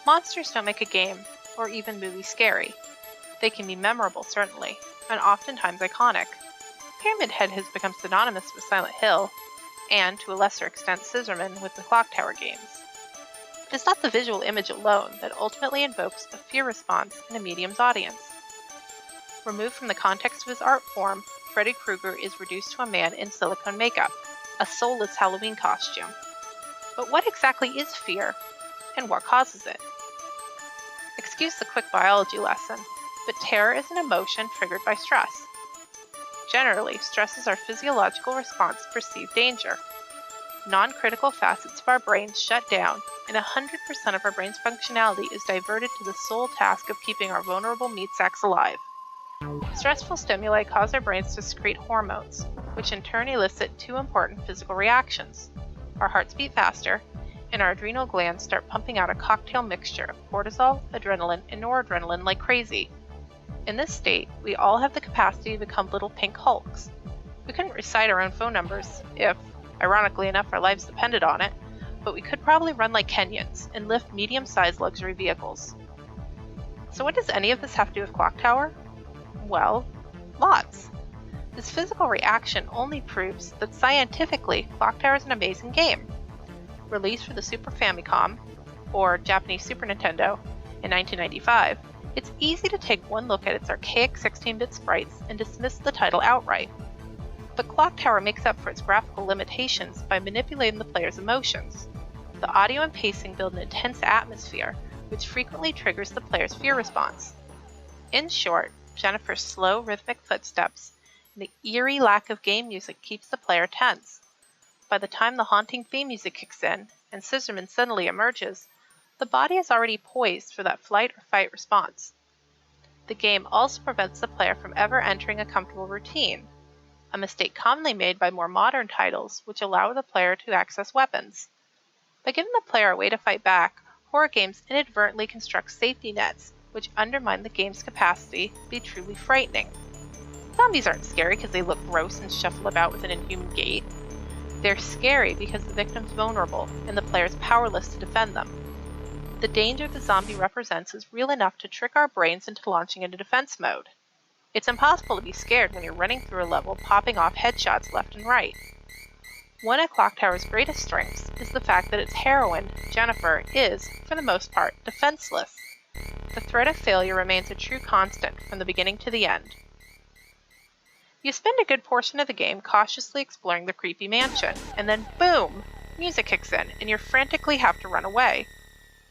Monsters don't make a game, or even movie scary. They can be memorable, certainly, and oftentimes iconic. Pyramid Head has become synonymous with Silent Hill, and, to a lesser extent, Scissorman with the ClockTower games. It is not the visual image alone that ultimately invokes a fear response in a medium's audience. Removed from the context of his art form, Freddy Krueger is reduced to a man in silicone makeup, a soulless Halloween costume. But what exactly is fear, and what causes it? Excuse the quick biology lesson, but terror is an emotion triggered by stress. Generally, stress is our physiological response to perceived danger. Non-critical facets of our brains shut down, and 100% of our brain's functionality is diverted to the sole task of keeping our vulnerable meat sacks alive. Stressful stimuli cause our brains to secrete hormones, which in turn elicit two important physical reactions. Our hearts beat faster, and our adrenal glands start pumping out a cocktail mixture of cortisol, adrenaline, and noradrenaline like crazy. In this state, we all have the capacity to become little pink hulks. We couldn't recite our own phone numbers if, ironically enough, our lives depended on it, but we could probably run like Kenyans and lift medium-sized luxury vehicles. So what does any of this have to do with ClockTower? Well, lots. This physical reaction only proves that scientifically, ClockTower is an amazing game. Released for the Super Famicom, or Japanese Super Nintendo, in 1995, it's easy to take one look at its archaic 16-bit sprites and dismiss the title outright. But ClockTower makes up for its graphical limitations by manipulating the player's emotions. The audio and pacing build an intense atmosphere, which frequently triggers the player's fear response. In short, Jennifer's slow, rhythmic footsteps and the eerie lack of game music keeps the player tense. By the time the haunting theme music kicks in and Scissorman suddenly emerges, the body is already poised for that flight or fight response. The game also prevents the player from ever entering a comfortable routine, a mistake commonly made by more modern titles which allow the player to access weapons. By giving the player a way to fight back, horror games inadvertently construct safety nets which undermine the game's capacity to be truly frightening. Zombies aren't scary because they look gross and shuffle about with an inhuman gait. They're scary because the victim's vulnerable and the player's powerless to defend them. The danger the zombie represents is real enough to trick our brains into launching into defense mode. It's impossible to be scared when you're running through a level popping off headshots left and right. One of ClockTower's greatest strengths is the fact that its heroine, Jennifer, is, for the most part, defenseless. The threat of failure remains a true constant from the beginning to the end. You spend a good portion of the game cautiously exploring the creepy mansion, and then boom! Music kicks in, and you frantically have to run away.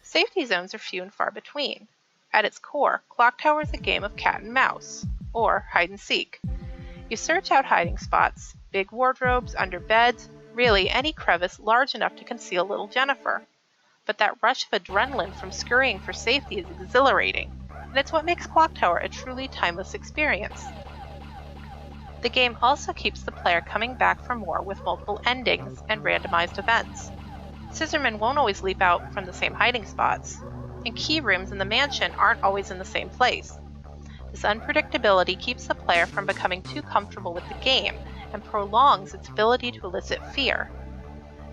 Safety zones are few and far between. At its core, ClockTower is a game of cat and mouse, or hide and seek. You search out hiding spots, big wardrobes, under beds, really any crevice large enough to conceal little Jennifer. But that rush of adrenaline from scurrying for safety is exhilarating, and it's what makes ClockTower a truly timeless experience. The game also keeps the player coming back for more with multiple endings and randomized events. Scissorman won't always leap out from the same hiding spots, and key rooms in the mansion aren't always in the same place. This unpredictability keeps the player from becoming too comfortable with the game and prolongs its ability to elicit fear.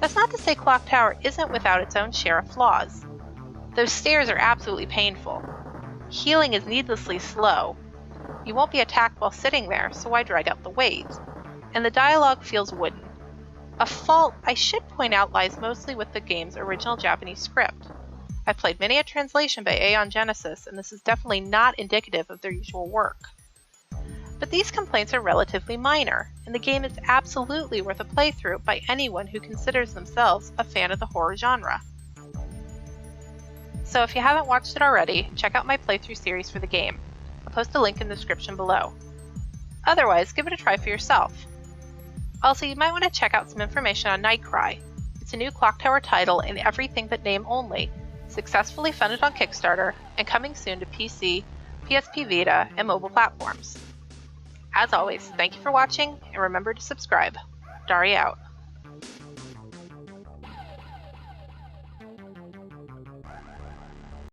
That's not to say ClockTower isn't without its own share of flaws. Those stairs are absolutely painful. Healing is needlessly slow. You won't be attacked while sitting there, so why drag out the wait? And the dialogue feels wooden. A fault I should point out lies mostly with the game's original Japanese script. I've played many a translation by Aeon Genesis, and this is definitely not indicative of their usual work. But these complaints are relatively minor, and the game is absolutely worth a playthrough by anyone who considers themselves a fan of the horror genre. So if you haven't watched it already, check out my playthrough series for the game. I'll post a link in the description below. Otherwise, give it a try for yourself. Also, you might want to check out some information on Nightcry. It's a new ClockTower title in everything but name only, successfully funded on Kickstarter, and coming soon to PC, PSP Vita, and mobile platforms. As always, thank you for watching, and remember to subscribe. Daria out.